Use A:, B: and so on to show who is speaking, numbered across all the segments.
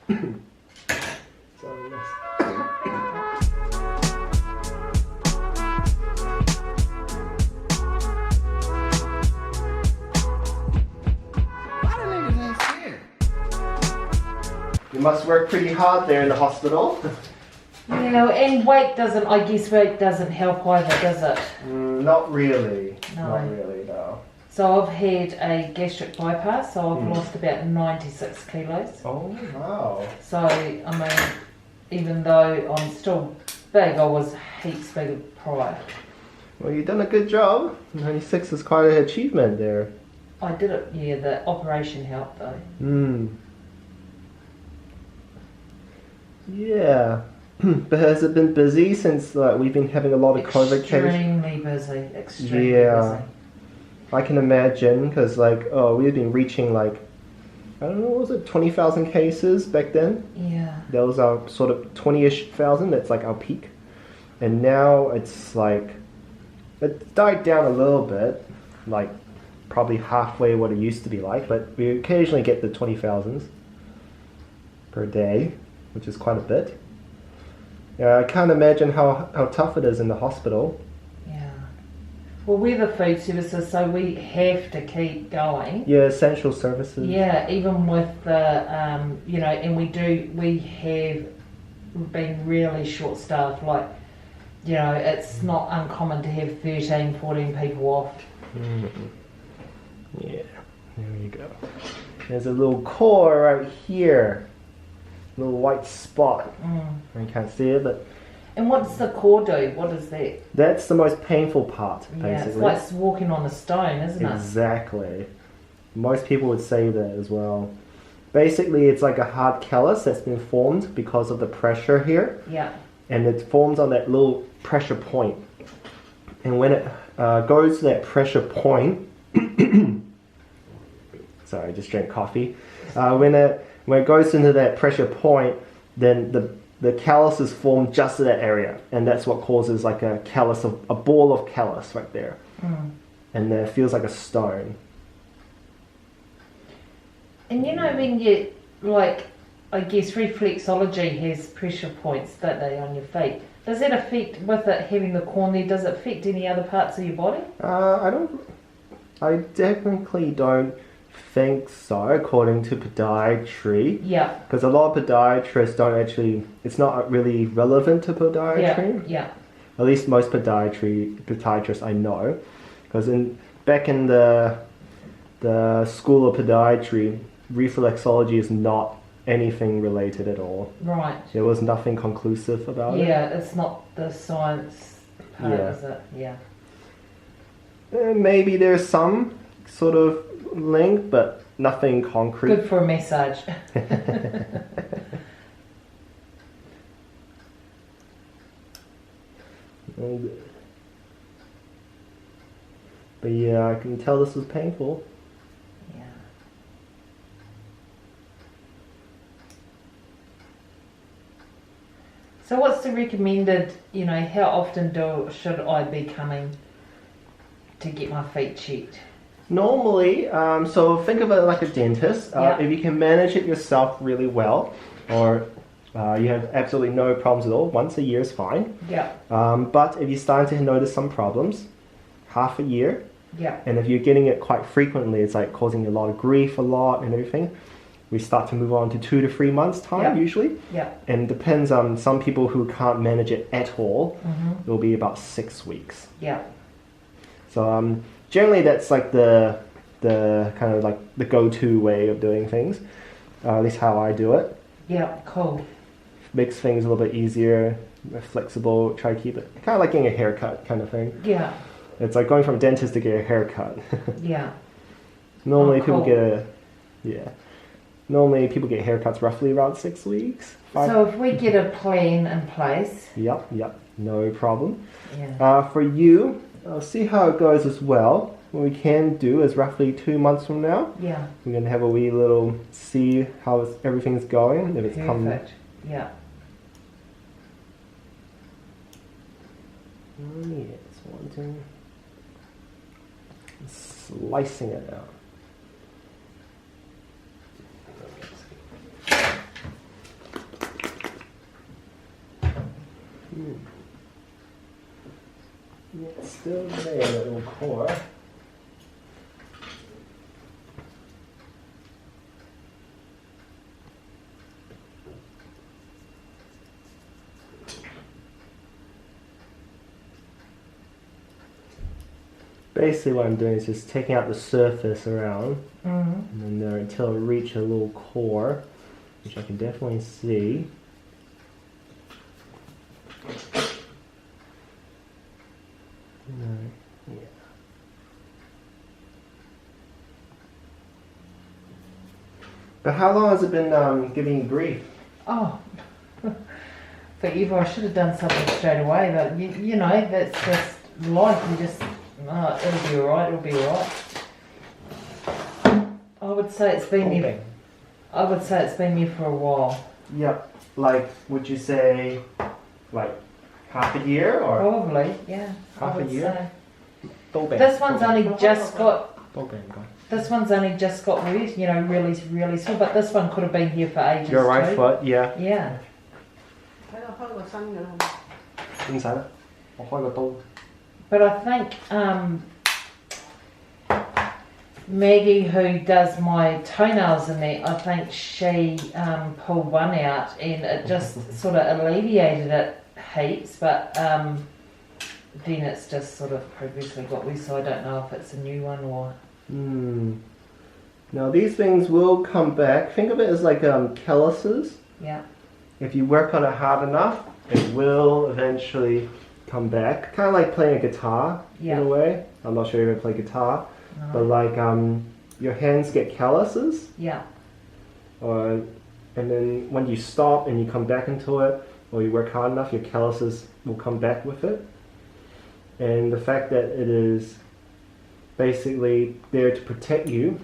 A: So yes. You must work pretty hard there in the hospital.
B: Yeah, and weight doesn't help either, does it?
A: Not really.
B: No.
A: Not really, no.
B: So I've had a gastric bypass, so I've lost about 96 kilos.
A: Oh, wow.
B: So, I mean, even though I'm still big, I was heaps bigger prior.
A: Well, you've done a good job. 96 is quite an achievement there.
B: I did it, yeah, the operation helped though.
A: Yeah. But has it been busy since we've been having a lot of COVID cases?
B: Extremely busy, extremely busy.
A: I can imagine, because we've been reaching I don't know, what was it 20,000 cases back then?
B: Yeah.
A: That was our sort of 20-ish thousand, that's like our peak. And now it's it died down a little bit, probably halfway what it used to be like, but we occasionally get the 20,000s per day, which is quite a bit. Yeah, I can't imagine how tough it is in the hospital.
B: Yeah. Well, we're the food services, so we have to keep going.
A: Yeah, essential services.
B: Yeah, even with the, and we have been really short-staffed. It's not uncommon to have 13, 14 people off.
A: Yeah, there you go. There's a little core right here. Little white spot. You can't see it, but...
B: And what's the core do? What is that?
A: That's the most painful part, basically.
B: Yeah, it's like walking on a stone, isn't it?
A: Exactly. Most people would say that as well. Basically, it's like a hard callus that's been formed because of the pressure here.
B: Yeah.
A: And it forms on that little pressure point. And when it goes to that pressure point... Sorry, I just drank coffee. When it goes into that pressure point, then the callus is formed just in that area, and that's what causes a callus, a ball of callus right there, and then it feels like a stone.
B: And when you I guess reflexology has pressure points, don't they, on your feet? Does that affect, with it having the corn there, does it affect any other parts of your body?
A: I technically don't think so, according to podiatry.
B: Yeah.
A: Because a lot of podiatrists don't actually, it's not really relevant to podiatry.
B: Yeah.
A: At least most podiatrists I know. Because back in the school of podiatry, reflexology is not anything related at all.
B: Right.
A: There was nothing conclusive about it.
B: Yeah, it's not the science part, is it? Yeah.
A: Maybe there's some sort of link, but nothing concrete.
B: Good for a massage.
A: But yeah, I can tell this was painful.
B: Yeah. So what's the recommended, how often should I be coming to get my feet checked?
A: Normally, so think of it like a dentist. If you can manage it yourself really well, or you have absolutely no problems at all, once a year is fine.
B: Yeah.
A: But if you're starting to notice some problems, half a year.
B: Yeah.
A: And if you're getting it quite frequently, it's causing you a lot of grief, and everything. We start to move on to 2 to 3 months time usually.
B: Yeah.
A: And it depends on some people who can't manage it at all. It'll be about 6 weeks.
B: Yeah.
A: So generally that's the kind of the go-to way of doing things. At least how I do it.
B: Yeah, cool.
A: Makes things a little bit easier, flexible, try to keep it kind of like getting a haircut kind of thing.
B: Yeah.
A: It's like going from a dentist to get a haircut.
B: Yeah.
A: Normally
B: cool.
A: Normally people get haircuts roughly around 6 weeks.
B: So if we get a plan in place.
A: Yep, no problem.
B: Yeah.
A: For you, I'll see how it goes as well. What we can do is roughly 2 months from now.
B: Yeah.
A: We're going to have a wee little see how everything's going. If it's
B: Perfect. Yeah.
A: Oh yes, slicing it out. Yeah, it's still there, that little core. Basically what I'm doing is just taking out the surface around and then there until I reach a little core, which I can definitely see. Yeah. But how long has it been giving you grief?
B: Oh, forever. I should have done something straight away, but you know, that's just life. You just, it'll be alright, it'll be alright. I would say it's been there. I would say it's been there for a while.
A: Yep. Like, would you say, like, half a year or?
B: Probably, yeah.
A: Half a year?
B: This one's only just got. This one's only just got red, you know, really, really small. But this one could have been here for ages.
A: Your right
B: too.
A: foot, yeah.
B: Yeah. But I think Maggie, who does my toenails in there, I think she pulled one out and it just sort of alleviated it heaps. But then it's just sort of previously got loose, so I don't know if it's a new one or.
A: Now these things will come back. Think of it as like calluses.
B: Yeah.
A: If you work on it hard enough, it will eventually come back. Kind of like playing a guitar in a way. I'm not sure you ever play guitar, but like your hands get calluses.
B: Yeah.
A: And then when you stop and you come back into it, or you work hard enough, your calluses will come back with it. And the fact that it is basically there to protect you,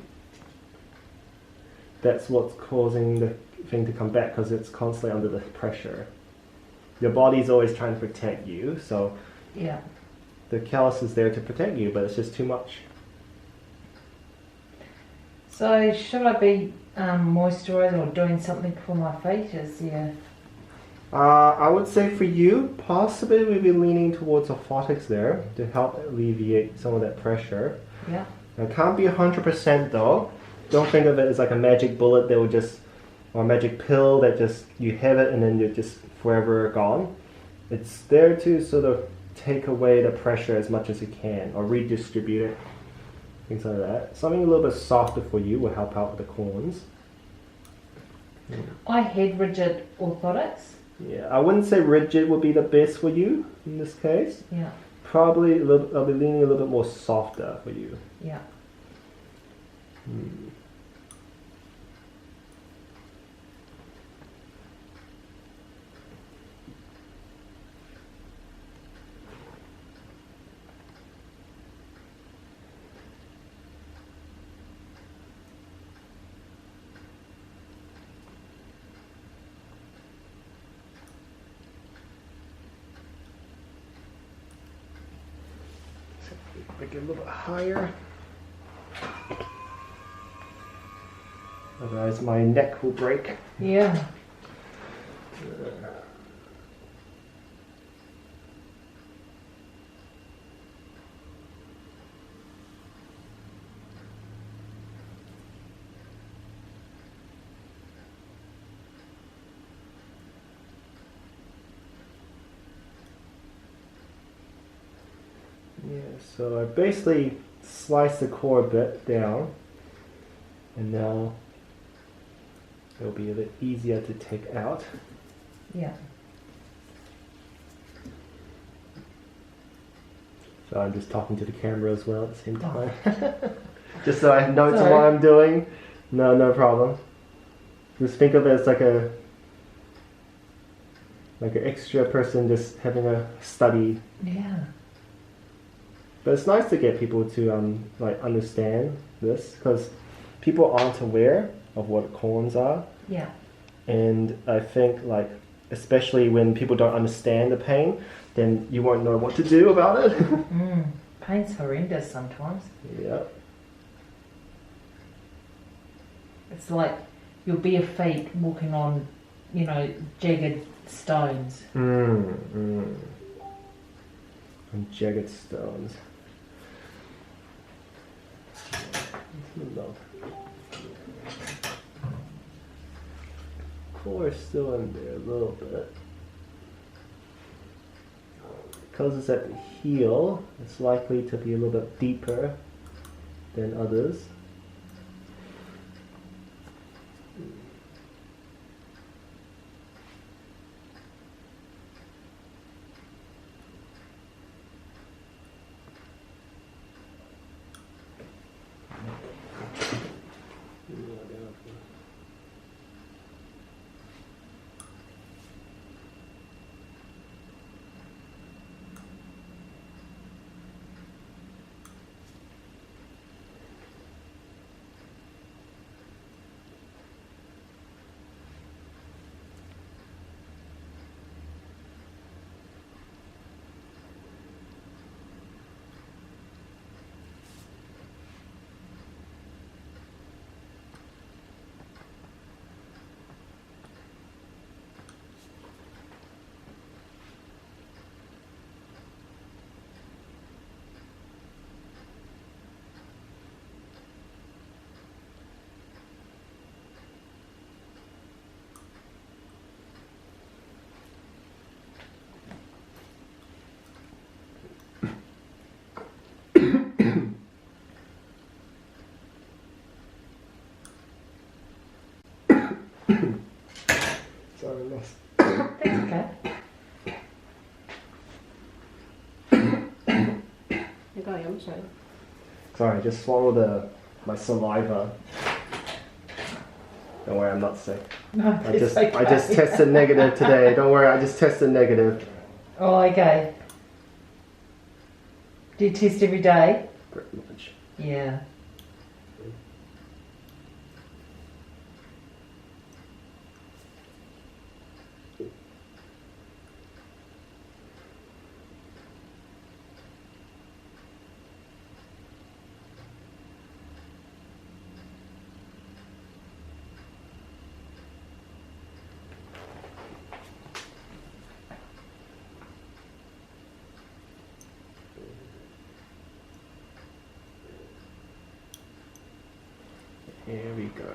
A: that's what's causing the thing to come back, because it's constantly under the pressure. Your body's always trying to protect you, so
B: yeah,
A: the callus is there to protect you, but it's just too much.
B: So should I be moisturising or doing something for my feet?
A: I would say for you, possibly we'd be leaning towards orthotics there to help alleviate some of that pressure.
B: Yeah.
A: It can't be 100% though. Don't think of it as like a magic bullet that will just, or a magic pill that just, you have it and then you're just forever gone. It's there to sort of take away the pressure as much as you can, or redistribute it, things like that. Something a little bit softer for you will help out with the corns.
B: I had rigid orthotics.
A: Yeah, I wouldn't say rigid would be the best for you in this case.
B: Yeah.
A: Probably I'll be leaning a little bit more softer for you.
B: Yeah.
A: Make it a little bit higher. Otherwise my neck will break.
B: Yeah.
A: Yeah, so I basically sliced the core a bit down, and now it'll be a bit easier to take out.
B: Yeah.
A: So I'm just talking to the camera as well at the same time. Just so I have notes of what I'm doing. No problem. Just think of it as like an extra person just having a study.
B: Yeah.
A: But it's nice to get people to like understand this, because people aren't aware of what corns are.
B: Yeah.
A: And I think like, especially when people don't understand the pain, then you won't know what to do about it.
B: Pain's horrendous sometimes.
A: Yeah.
B: It's like your bare feet walking on you know, jagged stones.
A: And jagged stones. Core still in there a little bit. Because it's at the heel, it's likely to be a little bit deeper than others. Sorry, lost.
B: That's okay.
C: You got yum sorry.
A: Sorry, I just swallowed my saliva. Don't worry, I'm not sick.
B: No,
A: I just tested negative today. Don't worry, I just tested negative.
B: Oh, okay. Do you test every day?
A: Pretty much.
B: Yeah.
A: Here we go.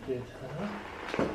A: Good, huh?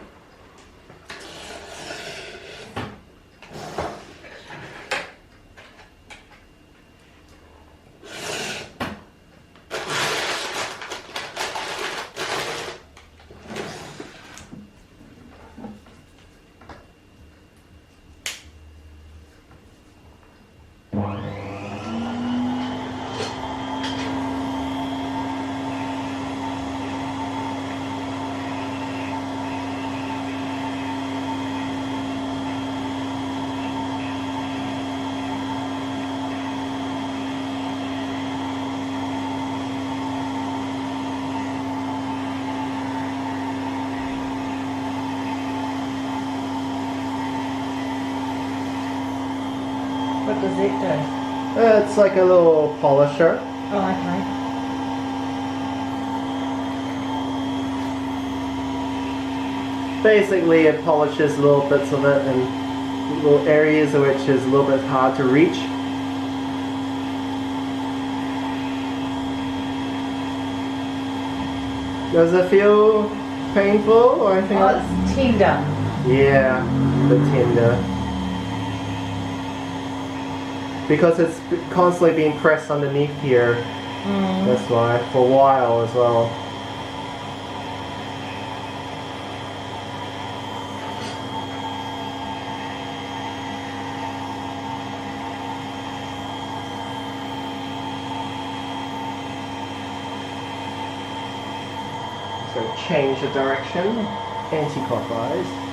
B: What does it do?
A: It's like a little polisher.
B: Oh, okay.
A: Basically, it polishes little bits of it and little areas which is a little bit hard to reach. Does it feel painful or anything
B: Oh,
A: like
B: it's tender.
A: Yeah, the tender. Because it's constantly being pressed underneath here. That's why, for a while as well. So change the direction, anti-clockwise.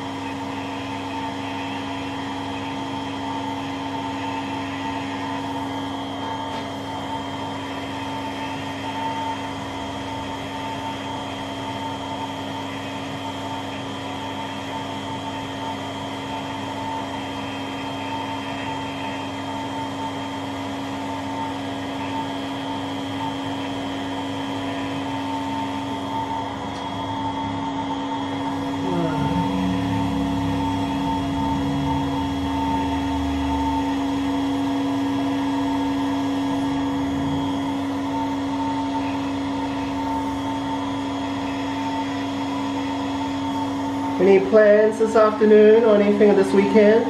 A: Any plans this afternoon or anything this weekend?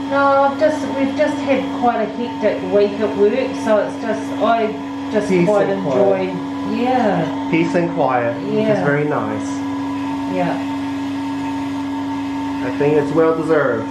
B: No, we've just had quite a hectic week at work, so it's just I just
A: Peace
B: quite
A: and
B: enjoy.
A: quiet.
B: Yeah,
A: Peace and quiet, which is
B: Yeah.
A: very nice.
B: yeah.
A: I think it's well deserved.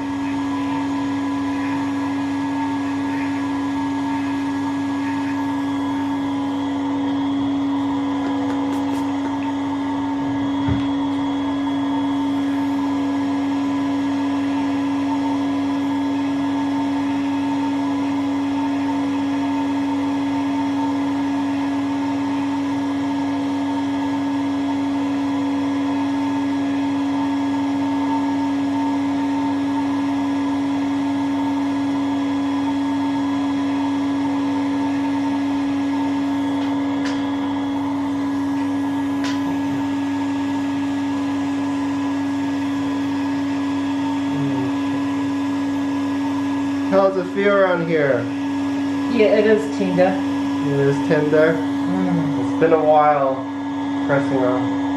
A: How does it feel around here?
B: Yeah, it is tender.
A: It is tender. It's been a while pressing on.